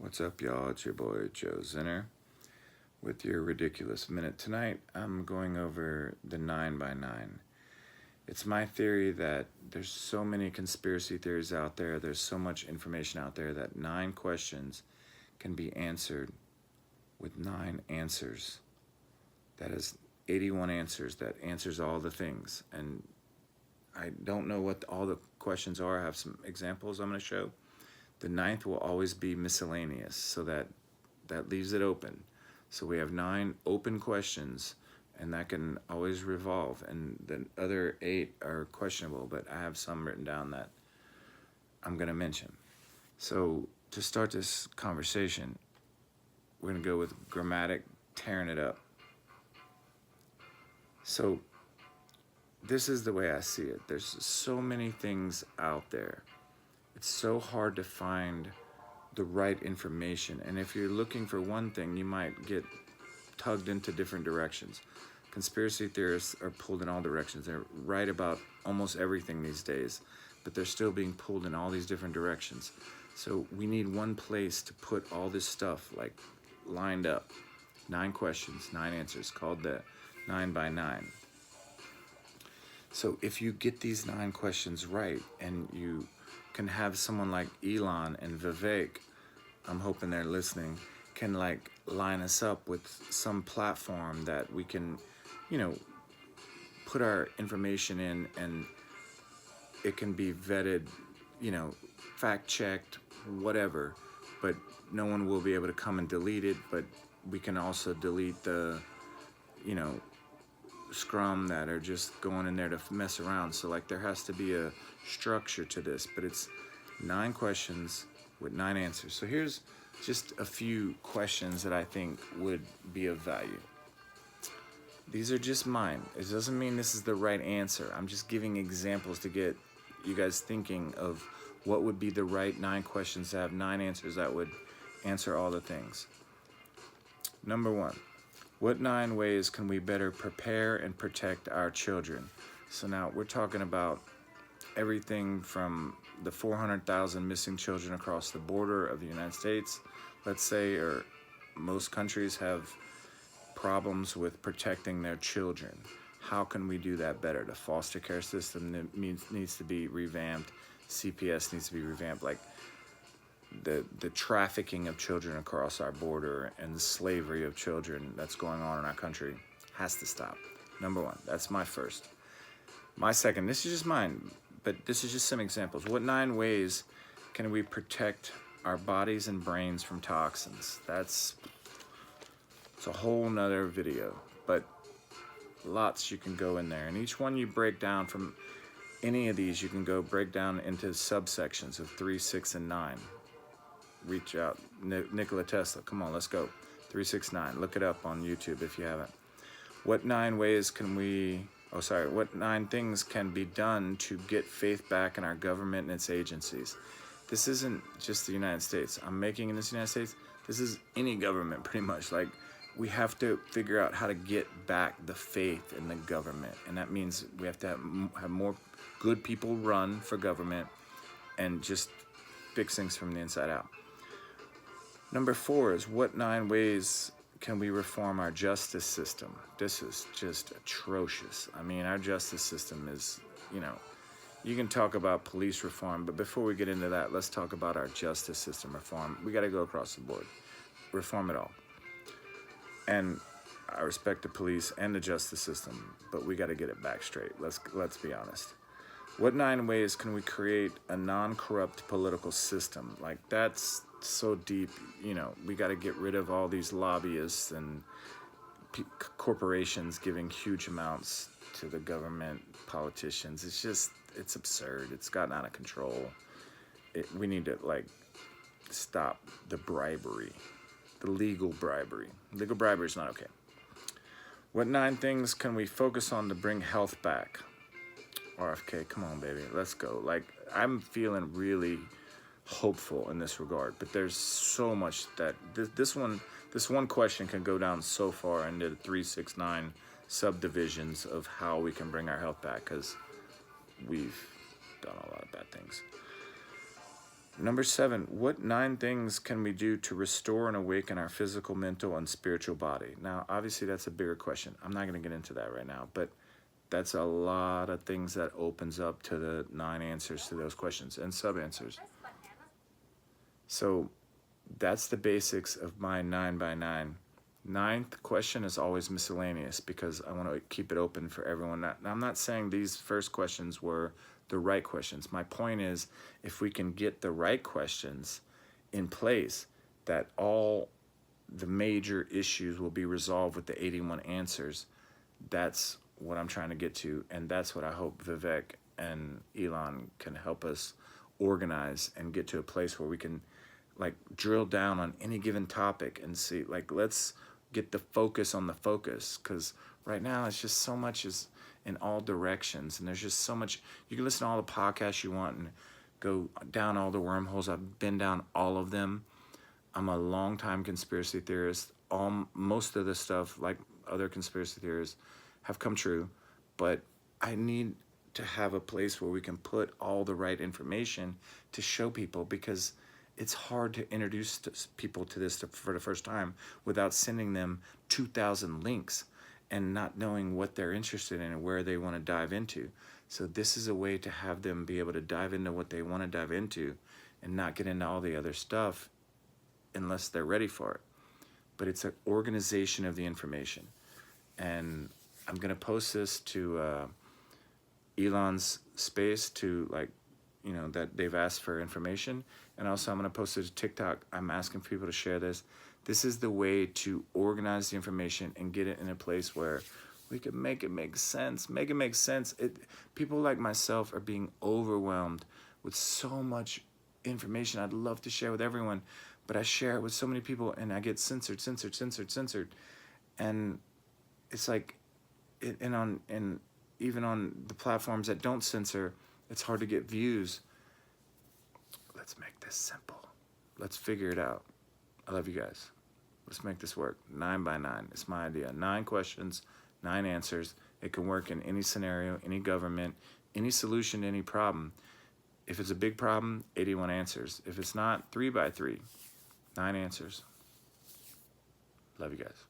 What's up, y'all? It's your boy Joe Zinner with your Ridiculous Minute. Tonight, I'm going over the 9 by 9. It's my theory that there's so many conspiracy theories out there, there's so much information out there that 9 questions can be answered with 9 answers. That is 81 answers that answers all the things. And I don't know what all the questions are. I have some examples I'm going to show. The 9th will always be miscellaneous, so that leaves it open. So we have 9 open questions, and that can always revolve. And the other 8 are questionable, but I have some written down that I'm going to mention. So to start this conversation, we're going to go with grammatic, tearing it up. So this is the way I see it. There's so many things out there. It's so hard to find the right information. And if you're looking for one thing, you might get tugged into different directions. Conspiracy theorists are pulled in all directions. They're right about almost everything these days, but they're still being pulled in all these different directions. So we need one place to put all this stuff like lined up. 9 questions, 9 answers, called the 9 by 9. So if you get these 9 questions right, and you can have someone like Elon and Vivek, I'm hoping they're listening, can like line us up with some platform that we can, put our information in, and it can be vetted, fact checked, whatever, but no one will be able to come and delete it. But we can also delete the, scrum that are just going in there to mess around. So like there has to be a structure to this, but it's 9 questions with 9 answers. So here's just a few questions that I think would be of value. These are just mine. It doesn't mean this is the right answer. I'm just giving examples to get you guys thinking of what would be the right 9 questions to have 9 answers that would answer all the things. Number 1. What 9 ways can we better prepare and protect our children? So now we're talking about everything from the 400,000 missing children across the border of the United States, let's say, or most countries have problems with protecting their children. How can we do that better? The foster care system needs to be revamped. CPS needs to be revamped. Like the trafficking of children across our border and the slavery of children that's going on in our country has to stop. Number 1, that's my first. My second, this is just mine, but this is just some examples. What 9 ways can we protect our bodies and brains from toxins? It's a whole nother video, but lots you can go in there. And each one you break down from any of these, you can go break down into subsections of 3, 6, and 9. Reach out. Nikola Tesla, come on, let's go. 369, look it up on YouTube if you haven't. What 9 ways can what 9 things can be done to get faith back in our government and its agencies? This isn't just the United States. I'm making in this United States, this is any government pretty much. Like, we have to figure out how to get back the faith in the government. And that means we have to have more good people run for government and just fix things from the inside out. Number 4 is, what 9 ways can we reform our justice system? This is just atrocious. I mean, our justice system is, you can talk about police reform, but before we get into that, let's talk about our justice system reform. We got to go across the board. Reform it all. And I respect the police and the justice system, but we got to get it back straight. Let's be honest. What 9 ways can we create a non-corrupt political system? Like, that's so deep. We got to get rid of all these lobbyists and corporations giving huge amounts to the government, politicians. It's absurd. It's gotten out of control. We need to stop the bribery, the legal bribery. Legal bribery is not okay. What 9 things can we focus on to bring health back? RFK, come on, baby, let's go. Like, I'm feeling really hopeful in this regard, but there's so much that this one question can go down so far into the 3, 6, 9 subdivisions of how we can bring our health back, because we've done a lot of bad things. Number 7, what 9 things can we do to restore and awaken our physical, mental, and spiritual body? Now, obviously, that's a bigger question. I'm not going to get into that right now, but that's a lot of things that opens up to the 9 answers to those questions and sub-answers. So that's the basics of my 9 by 9. Ninth question is always miscellaneous because I want to keep it open for everyone. Now, I'm not saying these first questions were the right questions. My point is, if we can get the right questions in place, that all the major issues will be resolved with the 81 answers. That's what I'm trying to get to, and that's what I hope Vivek and Elon can help us organize and get to a place where we can like drill down on any given topic and see, like, let's get the focus on the focus, because right now it's just so much is in all directions, and there's just so much. You can listen to all the podcasts you want and go down all the wormholes. I've been down all of them. I'm a long-time conspiracy theorist. Most of the stuff, like other conspiracy theorists, have come true, but I need to have a place where we can put all the right information to show people, because it's hard to introduce people to this for the first time without sending them 2,000 links and not knowing what they're interested in and where they want to dive into. So this is a way to have them be able to dive into what they want to dive into and not get into all the other stuff unless they're ready for it. But it's an organization of the information. And I'm going to post this to Elon's space to, like, you know, that they've asked for information. And also I'm going to post it to TikTok. I'm asking people to share this. This is the way to organize the information and get it in a place where we can make it make sense. Make it make sense. People like myself are being overwhelmed with so much information I'd love to share with everyone, but I share it with so many people and I get censored. And it's like, and even on the platforms that don't censor, it's hard to get views. Let's make this simple. Let's figure it out. I love you guys. Let's make this work. 9 by 9. It's my idea. 9 questions, 9 answers. It can work in any scenario, any government, any solution to any problem. If it's a big problem, 81 answers. If it's not, 3 by 3. 9 answers. Love you guys.